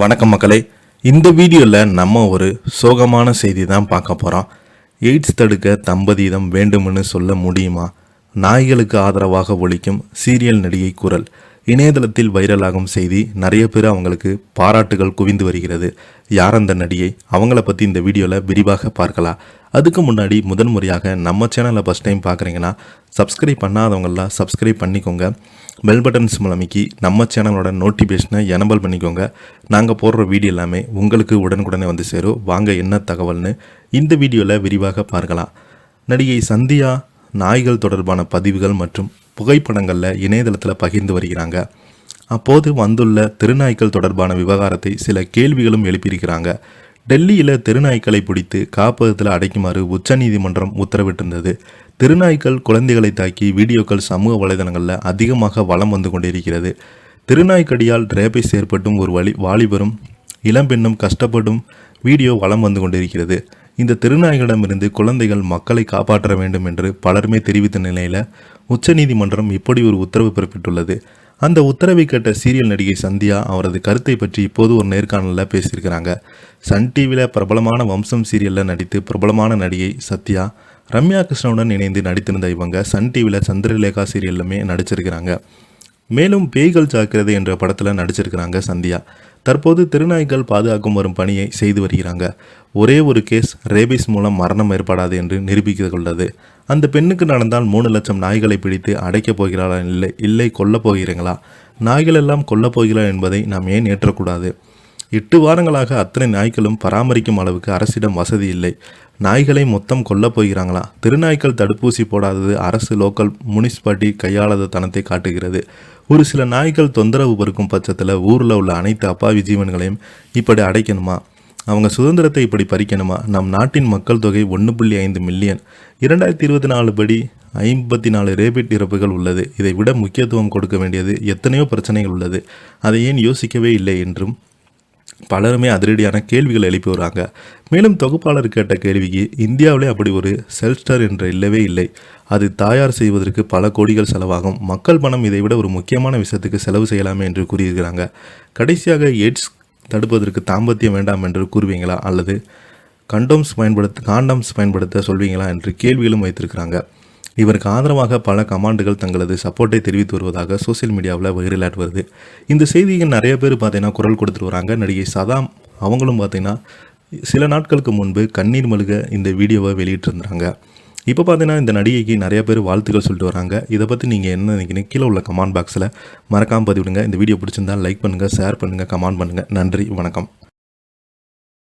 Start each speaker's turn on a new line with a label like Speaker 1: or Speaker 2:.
Speaker 1: வணக்கம் மக்களே. இந்த வீடியோவில் நம்ம ஒரு சோகமான செய்தி தான் பார்க்க போகிறோம். எய்ட்ஸ் தடுக்க தம்பதியிடம் வேண்டும்னு சொல்ல முடியுமா? நாய்களுக்கு ஆதரவாக ஒலிக்கும் சீரியல் நடிகை குரல். இணையதளத்தில் வைரலாகும் செய்தி நிறைய பேர் அவங்களுக்கு பாராட்டுகள் குவிந்து வருகிறது. யார் அந்த நடிகை? அவங்கள பற்றி இந்த வீடியோவில் விரிவாக பார்க்கலாம். அதுக்கு முன்னாடி முறையாக நம்ம சேனலை ஃபஸ்ட் டைம் பார்க்குறீங்கன்னா சப்ஸ்கிரைப் பண்ணாதவங்களாம் சப்ஸ்கிரைப் பண்ணிக்கோங்க. பெல் பட்டன்ஸ் மூலமிக்கி நம்ம சேனலோட நோட்டிஃபிகேஷனை எனபிள் பண்ணிக்கோங்க. நாங்கள் போடுற வீடியோ எல்லாமே உங்களுக்கு உடனுக்குடனே வந்து சேரும். வாங்க என்ன தகவல்னு இந்த வீடியோவில் விரிவாக பார்க்கலாம். நடிகை சந்தியா நாய்கள் தொடர்பான பதிவுகள் மற்றும் புகைப்படங்களில் இணையதளத்தில் பகிர்ந்து வருகிறாங்க. அப்போது வந்துள்ள தெருநாய்கள் தொடர்பான விவகாரத்தை சில கேள்விகளும் எழுப்பியிருக்கிறாங்க. டெல்லியில் தெருநாய்க்களை பிடித்து காப்பகத்தில் அடைக்குமாறு உச்சநீதிமன்றம் உத்தரவிட்டிருந்தது. தெருநாய்க்கள் குழந்தைகளை தாக்கி வீடியோக்கள் சமூக வலைதளங்களில் அதிகமாக வலம் வந்து கொண்டிருக்கிறது. தெருநாய்க்கடியால் ரேபைஸ் ஏற்பட்டும் ஒரு வாலிபரும் இளம்பெண்ணும் கஷ்டப்படும் வீடியோ வலம் வந்து கொண்டிருக்கிறது. இந்த தெருநாய்களிடமிருந்து குழந்தைகள் மக்களை காப்பாற்ற வேண்டும் என்று பலருமே தெரிவித்த நிலையில் உச்சநீதிமன்றம் இப்படி ஒரு உத்தரவு பிறப்பித்துள்ளது. அந்த உத்தரவை கேட்ட சீரியல் நடிகை சந்தியா அவரது கருத்தை பற்றி இப்போது ஒரு நேர்காணலில் பேசியிருக்கிறாங்க. சன் டிவியில் பிரபலமான வம்சம் சீரியலில் நடித்து பிரபலமான நடிகை சத்யா ரம்யா கிருஷ்ணனுடன் இணைந்து நடித்திருந்த இவங்க சன் டிவியில் சந்திரலேகா சீரியல்லுமே நடிச்சிருக்கிறாங்க. மேலும் பேய்கள் ஜாக்கிரதை என்ற படத்தில் நடிச்சிருக்கிறாங்க சந்தியா. தற்போது திருநாய்கள் பாதுகாக்கும் வரும் பணியை செய்து வருகிறாங்க. ஒரே ஒரு கேஸ் ரேபிஸ் மூலம் மரணம் ஏற்படாது என்று நிரூபித்துள்ளது. அந்த பெண்ணுக்கு நடந்தால் 3 லட்சம் நாய்களை பிடித்து அடைக்கப் போகிறாளா இல்லை கொல்லப் போகிறீங்களா? நாய்கள் எல்லாம் கொல்லப் போகிறாள் என்பதை நாம் ஏன் ஏற்றக்கூடாது? 8 வாரங்களாக அத்தனை நாய்களும் பராமரிக்கும் அளவுக்கு அரசிடம் வசதி இல்லை. நாய்களை மொத்தம் கொல்லப் போகிறாங்களா? திருநாய்கள் தடுப்பூசி போடாதது அரசு லோக்கல் முனிசிபாலிட்டி கையாளாத தனத்தை காட்டுகிறது. ஒரு சில நாய்கள் தொந்தரவு பொறுக்கும் பட்சத்தில் ஊரில் உள்ள அனைத்து அப்பாவி ஜீவன்களையும் இப்படி அடைக்கணுமா? அவங்க சுதந்திரத்தை இப்படி பறிக்கணுமா? நம் நாட்டின் மக்கள் தொகை 1.5 மில்லியன். 2024 படி 54 ரேபிட் இறப்புகள் உள்ளது. இதை விட முக்கியத்துவம் கொடுக்க வேண்டியது எத்தனையோ பிரச்சனைகள் உள்ளது. அதை ஏன் யோசிக்கவே இல்லை என்றும் பலருமே அதிரடியான கேள்விகள் எழுப்பி வராங்க. மேலும் தொகுப்பாளர் கேட்ட கேள்விக்கு இந்தியாவிலே அப்படி ஒரு செல்ஸ்டர் என்ற இல்லவே இல்லை. அது தயார் செய்வதற்கு பல கோடிகள் செலவாகும். மக்கள் பணம் இதை விட ஒரு முக்கியமான விஷயத்துக்கு செலவு செய்யலாமே என்று கூறியிருக்கிறாங்க. கடைசியாக எய்ட்ஸ் தடுப்பதற்கு தாம்பத்தியம் வேண்டாம் என்று கூறுவீங்களா அல்லது காண்டம்ஸ் பயன்படுத்த சொல்வீங்களா என்று கேள்விகளும் வைத்திருக்கிறாங்க. இவருக்கு ஆதரவாக பல கமாண்டுகள் தங்களது சப்போர்ட்டை தெரிவித்து வருவதாக சோசியல் மீடியாவில் வைரலாட் வருது. இந்த செய்திக்கு நிறைய பேர் பார்த்தீங்கன்னா குரல் கொடுத்துட்டு வராங்க. நடிகை சதாம் அவங்களும் பார்த்தீங்கன்னா சில நாட்களுக்கு முன்பு கண்ணீர் மல்க இந்த வீடியோவை வெளியிட்டிருந்தாங்க. இப்போ பார்த்தீங்கன்னா இந்த நடிகைக்கு நிறைய பேர் வாழ்த்துக்கள் சொல்லிட்டு வராங்க. இதை பற்றி நீங்கள் என்ன நினைக்கிறீங்க? கீழே உள்ள கமெண்ட் பாக்ஸில் மறக்காமல் பதிவிடுங்க. இந்த வீடியோ பிடிச்சிருந்தால் லைக் பண்ணுங்கள், ஷேர் பண்ணுங்கள், கமெண்ட் பண்ணுங்கள். நன்றி, வணக்கம்.